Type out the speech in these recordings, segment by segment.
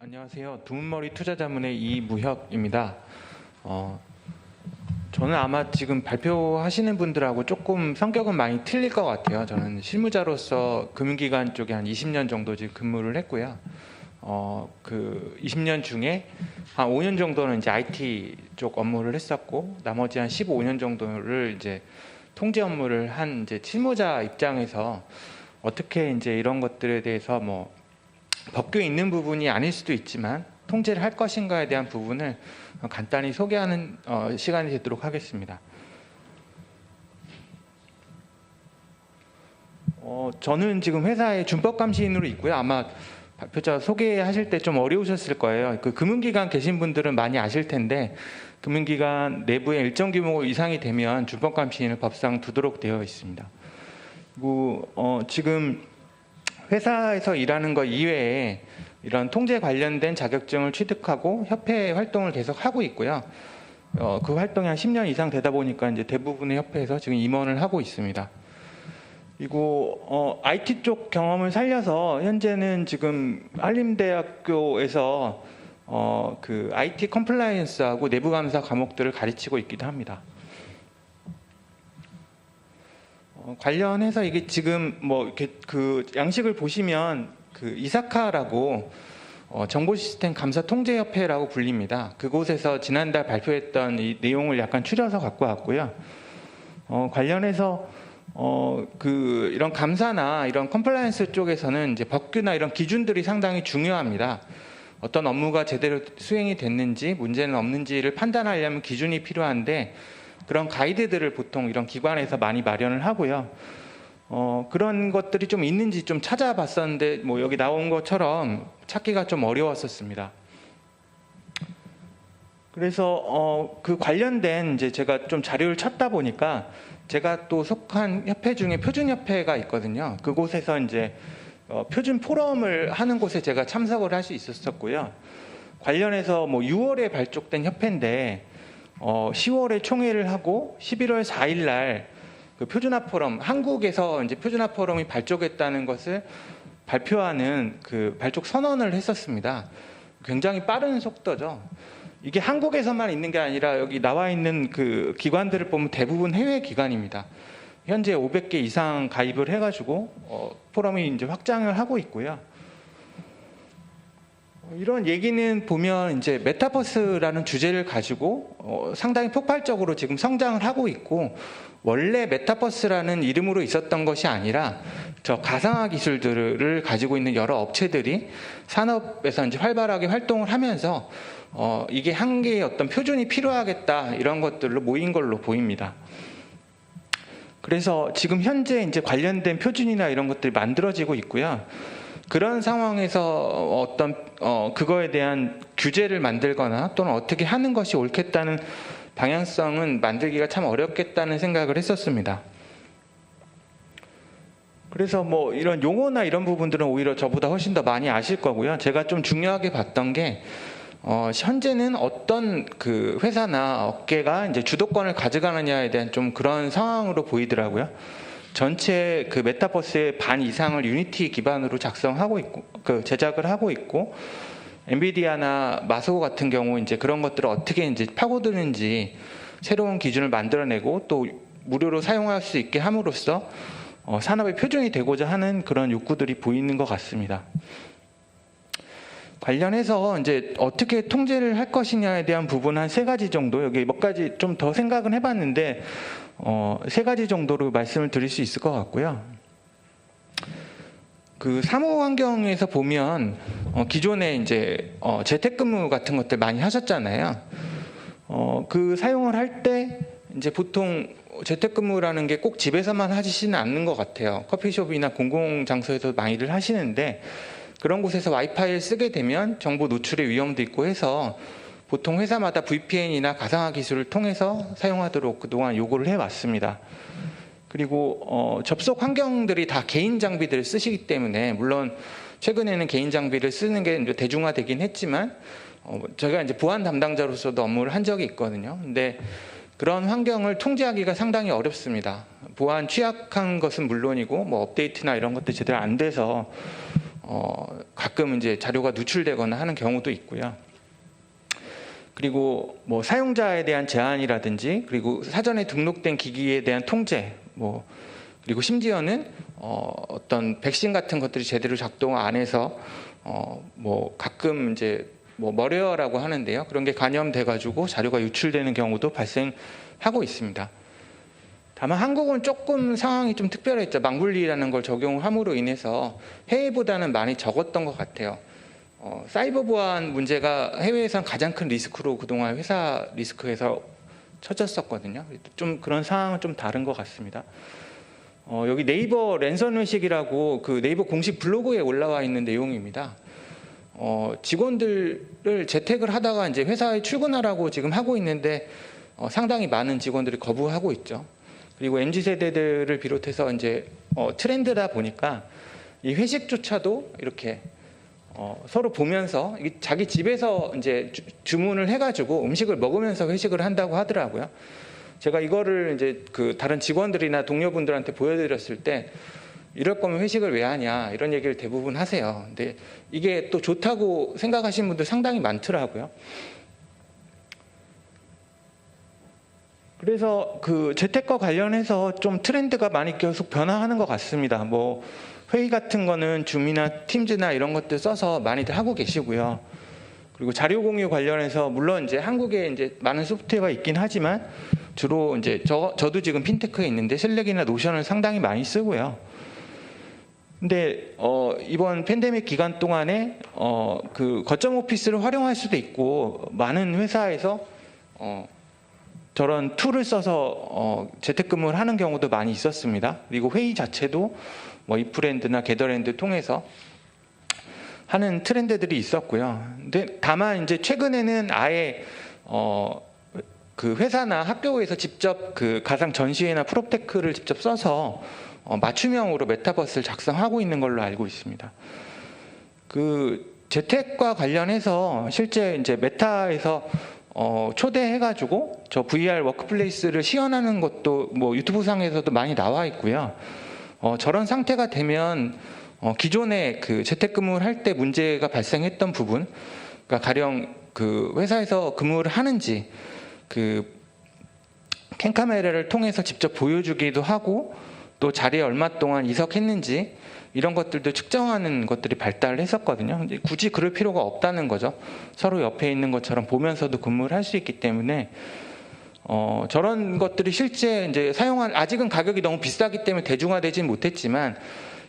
안녕하세요. 두문머리 투자자문의 이무혁입니다. 저는 아마 지금 발표하시는 분들하고 조금 성격은 많이 틀릴 것 같아요. 저는 실무자로서 금융기관 쪽에 한 20년 정도 지금 근무를 했고요. 그 20년 중에 한 5년 정도는 이제 IT 쪽 업무를 했었고, 나머지 한 15년 정도를 이제 통제 업무를 한 이제 실무자 입장에서 어떻게 이제 이런 것들에 대해서 뭐 법규에 있는 부분이 아닐 수도 있지만 통제를 할 것인가에 대한 부분을 간단히 소개하는 시간이 되도록 하겠습니다. 저는 지금 회사의 준법감시인으로 있고요. 아마 발표자 소개하실 때 좀 어려우셨을 거예요. 그 금융기관 계신 분들은 많이 아실 텐데, 금융기관 내부에 일정 규모 이상이 되면 준법감시인을 법상 두도록 되어 있습니다. 그리고 지금 회사에서 일하는 것 이외에 이런 통제 관련된 자격증을 취득하고 협회 활동을 계속 하고 있고요. 그 활동이 한 10년 이상 되다 보니까 이제 대부분의 협회에서 지금 임원을 하고 있습니다. 그리고 IT 쪽 경험을 살려서 현재는 지금 한림대학교에서 그 IT 컴플라이언스하고 내부 감사 과목들을 가르치고 있기도 합니다. 관련해서 이게 지금 뭐 이렇게 그 양식을 보시면 그 이사카라고 정보시스템 감사 통제협회라고 불립니다. 그곳에서 지난달 발표했던 이 내용을 약간 추려서 갖고 왔고요. 관련해서 그 이런 감사나 이런 컴플라이언스 쪽에서는 이제 법규나 이런 기준들이 상당히 중요합니다. 어떤 업무가 제대로 수행이 됐는지 문제는 없는지를 판단하려면 기준이 필요한데, 그런 가이드들을 보통 이런 기관에서 많이 마련을 하고요. 그런 것들이 좀 있는지 좀 찾아봤었는데 뭐 여기 나온 것처럼 찾기가 좀 어려웠었습니다. 그래서 그 관련된 이제 제가 좀 자료를 찾다 보니까 제가 또 속한 협회 중에 표준협회가 있거든요. 그곳에서 이제 표준 포럼을 하는 곳에 제가 참석을 할 수 있었고요. 관련해서 뭐 6월에 발족된 협회인데 10월에 총회를 하고 11월 4일 날 그 표준화 포럼, 한국에서 이제 표준화 포럼이 발족했다는 것을 발표하는 그 발족 선언을 했었습니다. 굉장히 빠른 속도죠. 이게 한국에서만 있는 게 아니라 여기 나와 있는 그 기관들을 보면 대부분 해외 기관입니다. 현재 500개 이상 가입을 해가지고 포럼이 이제 확장을 하고 있고요. 이런 얘기는 보면 이제 메타버스라는 주제를 가지고 상당히 폭발적으로 지금 성장을 하고 있고, 원래 메타버스라는 이름으로 있었던 것이 아니라 저 가상화 기술들을 가지고 있는 여러 업체들이 산업에서 이제 활발하게 활동을 하면서 이게 한 개의 어떤 표준이 필요하겠다, 이런 것들로 모인 걸로 보입니다. 그래서 지금 현재 이제 관련된 표준이나 이런 것들이 만들어지고 있고요. 그런 상황에서 어떤 그거에 대한 규제를 만들거나 또는 어떻게 하는 것이 옳겠다는 방향성은 만들기가 참 어렵겠다는 생각을 했었습니다. 그래서 뭐 이런 용어나 이런 부분들은 오히려 저보다 훨씬 더 많이 아실 거고요. 제가 좀 중요하게 봤던 게 현재는 어떤 그 회사나 업계가 이제 주도권을 가져가느냐에 대한 좀 그런 상황으로 보이더라고요. 전체 그 메타버스의 반 이상을 유니티 기반으로 작성하고 있고, 그 제작을 하고 있고, 엔비디아나 마소 같은 경우 이제 그런 것들을 어떻게 이제 파고드는지 새로운 기준을 만들어내고 또 무료로 사용할 수 있게 함으로써 산업의 표준이 되고자 하는 그런 욕구들이 보이는 것 같습니다. 관련해서 이제 어떻게 통제를 할 것이냐에 대한 부분 한 3가지 정도, 여기 몇 가지 좀 더 생각은 해봤는데 3가지 정도로 말씀을 드릴 수 있을 것 같고요. 그 사무 환경에서 보면 기존에 이제 재택근무 같은 것들 많이 하셨잖아요. 그 사용을 할 때 이제 보통 재택근무라는 게 꼭 집에서만 하시지는 않는 것 같아요. 커피숍이나 공공장소에서 많이들 하시는데, 그런 곳에서 와이파이를 쓰게 되면 정보 노출의 위험도 있고 해서 보통 회사마다 VPN이나 가상화 기술을 통해서 사용하도록 그동안 요구를 해왔습니다. 그리고 접속 환경들이 다 개인 장비들을 쓰시기 때문에, 물론 최근에는 개인 장비를 쓰는 게 이제 대중화되긴 했지만 제가 이제 보안 담당자로서도 업무를 한 적이 있거든요. 근데 그런 환경을 통제하기가 상당히 어렵습니다. 보안 취약한 것은 물론이고 뭐 업데이트나 이런 것도 제대로 안 돼서 가끔 이제 자료가 누출되거나 하는 경우도 있고요. 그리고 뭐 사용자에 대한 제한이라든지, 그리고 사전에 등록된 기기에 대한 통제, 그리고 심지어는 어떤 백신 같은 것들이 제대로 작동 안 해서 가끔 이제 머레어라고 하는데요. 그런 게 감염돼 가지고 자료가 유출되는 경우도 발생하고 있습니다. 다만 한국은 조금 상황이 좀 특별했죠. 망분리라는 걸 적용함으로 인해서 해외보다는 많이 적었던 것 같아요. 사이버 보안 문제가 해외에선 가장 큰 리스크로 그동안 회사 리스크에서 쳐졌었거든요. 좀 그런 상황은 좀 다른 것 같습니다. 여기 네이버 랜선회식이라고 그 네이버 공식 블로그에 올라와 있는 내용입니다. 직원들을 재택을 하다가 이제 회사에 출근하라고 지금 하고 있는데 상당히 많은 직원들이 거부하고 있죠. 그리고 MZ 세대들을 비롯해서 이제 트렌드다 보니까 이 회식조차도 이렇게 서로 보면서 자기 집에서 이제 주문을 해가지고 음식을 먹으면서 회식을 한다고 하더라고요. 제가 이거를 이제 그 다른 직원들이나 동료분들한테 보여드렸을 때 이럴 거면 회식을 왜 하냐 이런 얘기를 대부분 하세요. 근데 이게 또 좋다고 생각하시는 분들 상당히 많더라고요. 그래서 그 재택과 관련해서 좀 트렌드가 많이 계속 변화하는 것 같습니다. 회의 같은 거는 줌이나 팀즈나 이런 것들 써서 많이들 하고 계시고요. 그리고 자료 공유 관련해서 물론 이제 한국에 이제 많은 소프트웨어가 있긴 하지만 주로 이제 저도 지금 핀테크에 있는데 슬랙이나 노션을 상당히 많이 쓰고요. 근데 이번 팬데믹 기간 동안에 그 거점 오피스를 활용할 수도 있고 많은 회사에서 저런 툴을 써서 재택근무를 하는 경우도 많이 있었습니다. 그리고 회의 자체도 이프랜드나 게더랜드 통해서 하는 트렌드들이 있었고요. 근데 다만 이제 최근에는 아예 그 회사나 학교에서 직접 그 가상 전시회나 프롭테크를 직접 써서 맞춤형으로 메타버스를 작성하고 있는 걸로 알고 있습니다. 그 재택과 관련해서 실제 이제 메타에서 초대해가지고 저 VR 워크플레이스를 시연하는 것도 유튜브 상에서도 많이 나와 있고요. 저런 상태가 되면 기존에 그 재택근무를 할 때 문제가 발생했던 부분, 그러니까 가령 그 회사에서 근무를 하는지 그 캠카메라를 통해서 직접 보여주기도 하고 또 자리에 얼마 동안 이석했는지 이런 것들도 측정하는 것들이 발달을 했었거든요. 근데 굳이 그럴 필요가 없다는 거죠. 서로 옆에 있는 것처럼 보면서도 근무를 할 수 있기 때문에 저런 것들이 실제 이제 아직은 가격이 너무 비싸기 때문에 대중화되진 못했지만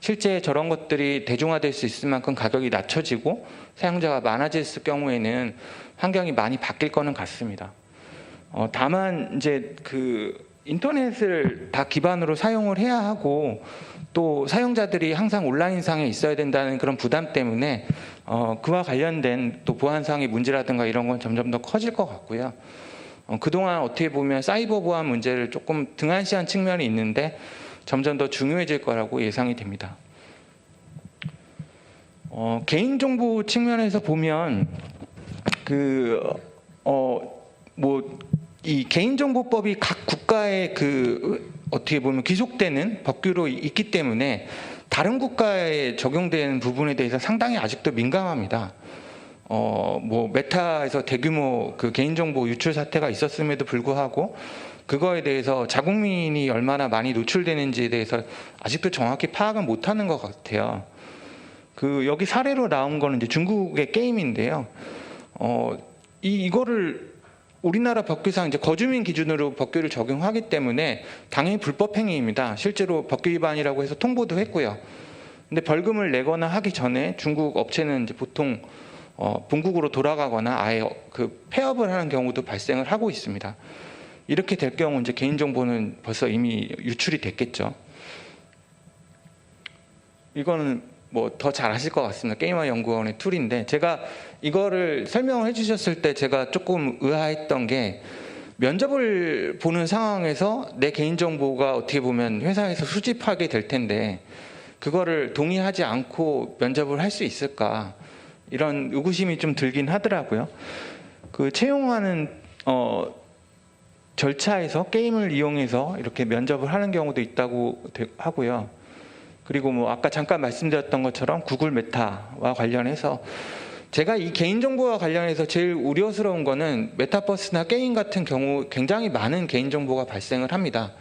실제 저런 것들이 대중화될 수 있을 만큼 가격이 낮춰지고 사용자가 많아졌을 경우에는 환경이 많이 바뀔 거는 같습니다. 다만 이제 그 인터넷을 다 기반으로 사용을 해야 하고 또 사용자들이 항상 온라인상에 있어야 된다는 그런 부담 때문에 그와 관련된 또 보안상의 문제라든가 이런 건 점점 더 커질 것 같고요. 그동안 어떻게 보면 사이버 보안 문제를 조금 등한시한 측면이 있는데 점점 더 중요해질 거라고 예상이 됩니다. 개인정보 측면에서 보면 이 개인정보법이 각 국가의 그 어떻게 보면 귀속되는 법규로 있기 때문에 다른 국가에 적용되는 부분에 대해서 상당히 아직도 민감합니다. 메타에서 대규모 그 개인정보 유출 사태가 있었음에도 불구하고 그거에 대해서 자국민이 얼마나 많이 노출되는지에 대해서 아직도 정확히 파악은 못하는 것 같아요. 여기 사례로 나온 거는 이제 중국의 게임인데요. 이거를 우리나라 법규상 이제 거주민 기준으로 법규를 적용하기 때문에 당연히 불법 행위입니다. 실제로 법규 위반이라고 해서 통보도 했고요. 근데 벌금을 내거나 하기 전에 중국 업체는 이제 보통 본국으로 돌아가거나 아예 그 폐업을 하는 경우도 발생을 하고 있습니다. 이렇게 될 경우 이제 개인정보는 벌써 이미 유출이 됐겠죠. 이거는 더 잘 아실 것 같습니다. 게임화 연구원의 툴인데 제가 이거를 설명을 해주셨을 때 제가 조금 의아했던 게 면접을 보는 상황에서 내 개인정보가 어떻게 보면 회사에서 수집하게 될 텐데 그거를 동의하지 않고 면접을 할 수 있을까 이런 의구심이 좀 들긴 하더라고요. 그 채용하는 절차에서 게임을 이용해서 이렇게 면접을 하는 경우도 있다고 하고요. 그리고 뭐 아까 잠깐 말씀드렸던 것처럼 구글 메타와 관련해서 제가 이 개인정보와 관련해서 제일 우려스러운 거는 메타버스나 게임 같은 경우 굉장히 많은 개인정보가 발생을 합니다.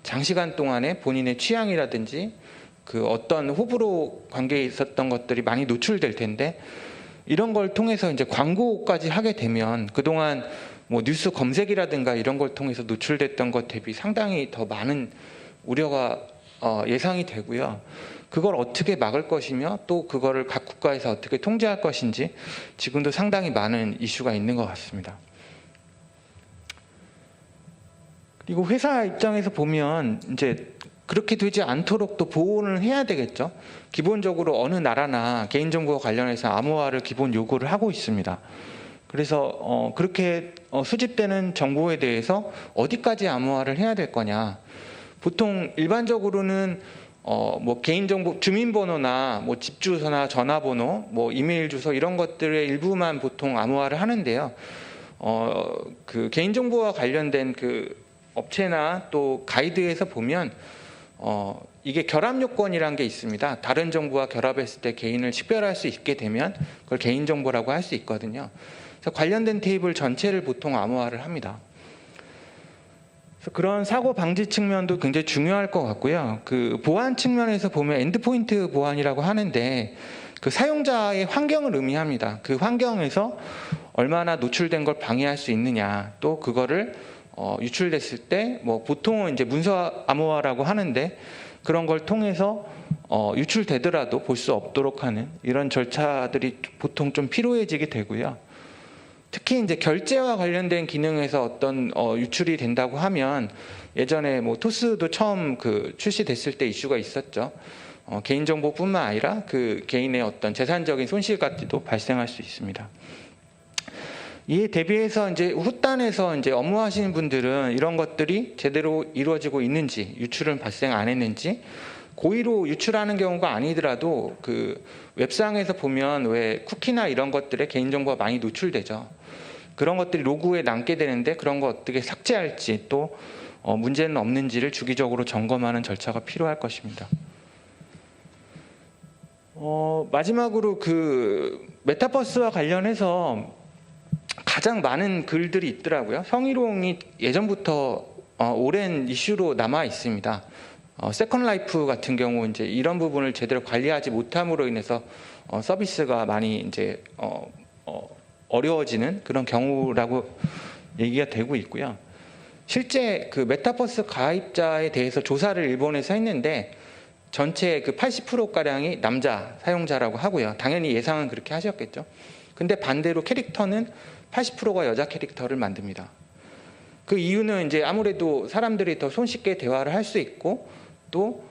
장시간 동안에 본인의 취향이라든지 그 어떤 호불호 관계에 있었던 것들이 많이 노출될 텐데, 이런 걸 통해서 이제 광고까지 하게 되면 그동안 뭐 뉴스 검색이라든가 이런 걸 통해서 노출됐던 것 대비 상당히 더 많은 우려가 예상이 되고요. 그걸 어떻게 막을 것이며 또 그거를 각 국가에서 어떻게 통제할 것인지 지금도 상당히 많은 이슈가 있는 것 같습니다. 그리고 회사 입장에서 보면 이제 그렇게 되지 않도록 또 보호를 해야 되겠죠. 기본적으로 어느 나라나 개인정보와 관련해서 암호화를 기본 요구를 하고 있습니다. 그래서 그렇게 수집되는 정보에 대해서 어디까지 암호화를 해야 될 거냐. 보통 일반적으로는 뭐 개인정보, 주민번호나 뭐 집주소나 전화번호, 뭐 이메일 주소 이런 것들의 일부만 보통 암호화를 하는데요. 그 개인정보와 관련된 그 업체나 또 가이드에서 보면 이게 결합 요건이라는 게 있습니다. 다른 정보와 결합했을 때 개인을 식별할 수 있게 되면 그걸 개인정보라고 할 수 있거든요. 그래서 관련된 테이블 전체를 보통 암호화를 합니다. 그래서 그런 사고 방지 측면도 굉장히 중요할 것 같고요. 그 보안 측면에서 보면 엔드포인트 보안이라고 하는데 그 사용자의 환경을 의미합니다. 그 환경에서 얼마나 노출된 걸 방해할 수 있느냐, 또 그거를 유출됐을 때 뭐 보통은 이제 문서 암호화라고 하는데 그런 걸 통해서 유출되더라도 볼 수 없도록 하는 이런 절차들이 보통 좀 필요해지게 되고요. 특히 이제 결제와 관련된 기능에서 어떤 유출이 된다고 하면 예전에 뭐 토스도 처음 그 출시됐을 때 이슈가 있었죠. 개인정보뿐만 아니라 그 개인의 어떤 재산적인 손실까지도 발생할 수 있습니다. 이에 대비해서 이제 후단에서 이제 업무하시는 분들은 이런 것들이 제대로 이루어지고 있는지, 유출은 발생 안 했는지, 고의로 유출하는 경우가 아니더라도 그 웹상에서 보면 왜 쿠키나 이런 것들에 개인정보가 많이 노출되죠. 그런 것들이 로그에 남게 되는데 그런 거 어떻게 삭제할지 또 문제는 없는지를 주기적으로 점검하는 절차가 필요할 것입니다. 마지막으로 그 메타버스와 관련해서 가장 많은 글들이 있더라고요. 성희롱이 예전부터 오랜 이슈로 남아 있습니다. 세컨 라이프 같은 경우 이제 이런 부분을 제대로 관리하지 못함으로 인해서 서비스가 많이 이제 어려워지는 그런 경우라고 얘기가 되고 있고요. 실제 그 메타버스 가입자에 대해서 조사를 일본에서 했는데 전체 그 80%가량이 남자 사용자라고 하고요. 당연히 예상은 그렇게 하셨겠죠. 근데 반대로 캐릭터는 80%가 여자 캐릭터를 만듭니다. 그 이유는 이제 아무래도 사람들이 더 손쉽게 대화를 할 수 있고 또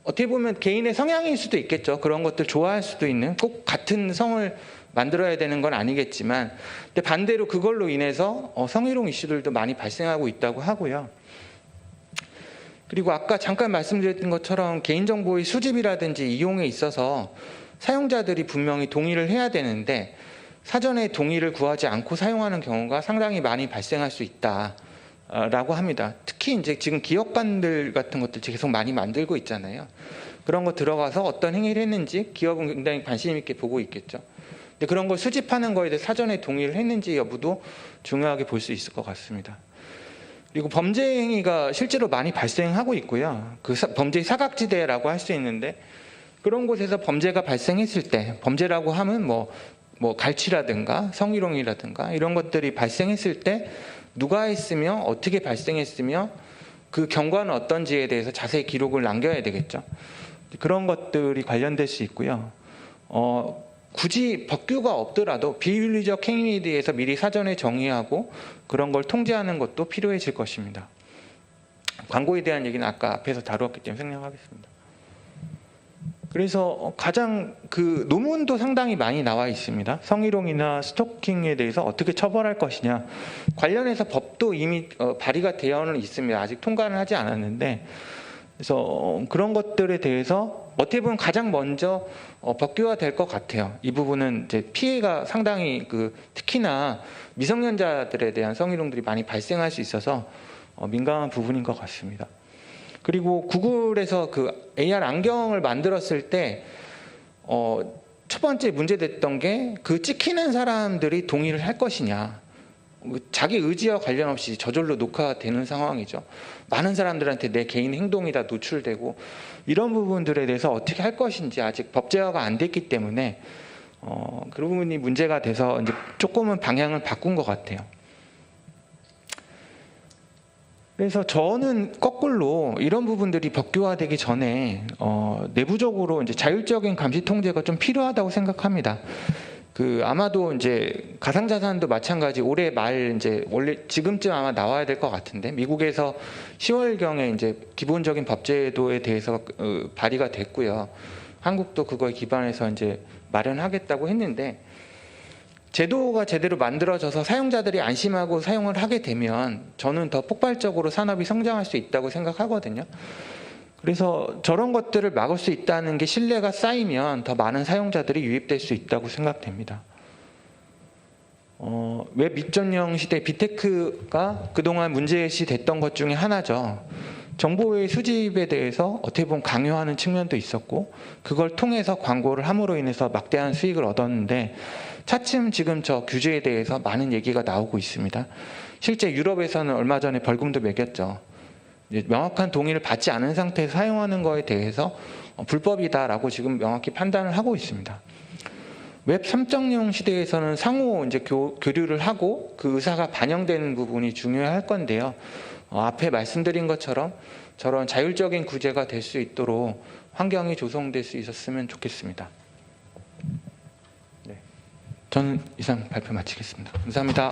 어떻게 보면 개인의 성향일 수도 있겠죠. 그런 것들 좋아할 수도 있는, 꼭 같은 성을 만들어야 되는 건 아니겠지만, 근데 반대로 그걸로 인해서 성희롱 이슈들도 많이 발생하고 있다고 하고요. 그리고 아까 잠깐 말씀드렸던 것처럼 개인정보의 수집이라든지 이용에 있어서 사용자들이 분명히 동의를 해야 되는데 사전에 동의를 구하지 않고 사용하는 경우가 상당히 많이 발생할 수 있다라고 합니다. 특히 이제 지금 기업관들 같은 것들 계속 많이 만들고 있잖아요. 그런 거 들어가서 어떤 행위를 했는지 기업은 굉장히 관심 있게 보고 있겠죠. 근데 그런 걸 수집하는 거에 대해 사전에 동의를 했는지 여부도 중요하게 볼 수 있을 것 같습니다. 그리고 범죄 행위가 실제로 많이 발생하고 있고요. 그 범죄의 사각지대라고 할 수 있는데 그런 곳에서 범죄가 발생했을 때, 범죄라고 하면 뭐 갈취라든가 성희롱이라든가 이런 것들이 발생했을 때 누가 했으며 어떻게 발생했으며 그 경과는 어떤지에 대해서 자세히 기록을 남겨야 되겠죠. 그런 것들이 관련될 수 있고요. 굳이 법규가 없더라도 비윤리적 행위에 대해서 미리 사전에 정의하고 그런 걸 통제하는 것도 필요해질 것입니다. 광고에 대한 얘기는 아까 앞에서 다루었기 때문에 생략하겠습니다. 그래서 가장 그 논문도 상당히 많이 나와 있습니다. 성희롱이나 스토킹에 대해서 어떻게 처벌할 것이냐 관련해서 법도 이미 발의가 되어는 있습니다. 아직 통과는 하지 않았는데, 그래서 그런 것들에 대해서 어떻게 보면 가장 먼저 법규화 될 것 같아요. 이 부분은 이제 피해가 상당히 특히나 미성년자들에 대한 성희롱들이 많이 발생할 수 있어서 민감한 부분인 것 같습니다. 그리고 구글에서 그 AR 안경을 만들었을 때 첫 번째 문제됐던 게 그 찍히는 사람들이 동의를 할 것이냐. 자기 의지와 관련 없이 저절로 녹화되는 상황이죠. 많은 사람들한테 내 개인 행동이 다 노출되고 이런 부분들에 대해서 어떻게 할 것인지 아직 법제화가 안 됐기 때문에 그 부분이 문제가 돼서 이제 조금은 방향을 바꾼 것 같아요. 그래서 저는 거꾸로 이런 부분들이 법규화되기 전에 내부적으로 이제 자율적인 감시 통제가 좀 필요하다고 생각합니다. 아마도 이제 가상자산도 마찬가지 올해 말 이제 원래 지금쯤 아마 나와야 될 것 같은데 미국에서 10월경에 이제 기본적인 법제도에 대해서 발의가 됐고요. 한국도 그거에 기반해서 이제 마련하겠다고 했는데 제도가 제대로 만들어져서 사용자들이 안심하고 사용을 하게 되면 저는 더 폭발적으로 산업이 성장할 수 있다고 생각하거든요. 그래서 저런 것들을 막을 수 있다는 게 신뢰가 쌓이면 더 많은 사용자들이 유입될 수 있다고 생각됩니다. 웹 2.0 시대 빅테크가 그동안 문제시 됐던 것 중에 하나죠. 정보의 수집에 대해서 어떻게 보면 강요하는 측면도 있었고 그걸 통해서 광고를 함으로 인해서 막대한 수익을 얻었는데 차츰 지금 저 규제에 대해서 많은 얘기가 나오고 있습니다. 실제 유럽에서는 얼마 전에 벌금도 매겼죠. 명확한 동의를 받지 않은 상태에서 사용하는 거에 대해서 불법이다라고 지금 명확히 판단을 하고 있습니다. 웹 3.0 시대에서는 상호 이제 교류를 하고 그 의사가 반영되는 부분이 중요할 건데요. 앞에 말씀드린 것처럼 저런 자율적인 구제가 될 수 있도록 환경이 조성될 수 있었으면 좋겠습니다. 네. 저는 이상 발표 마치겠습니다. 감사합니다.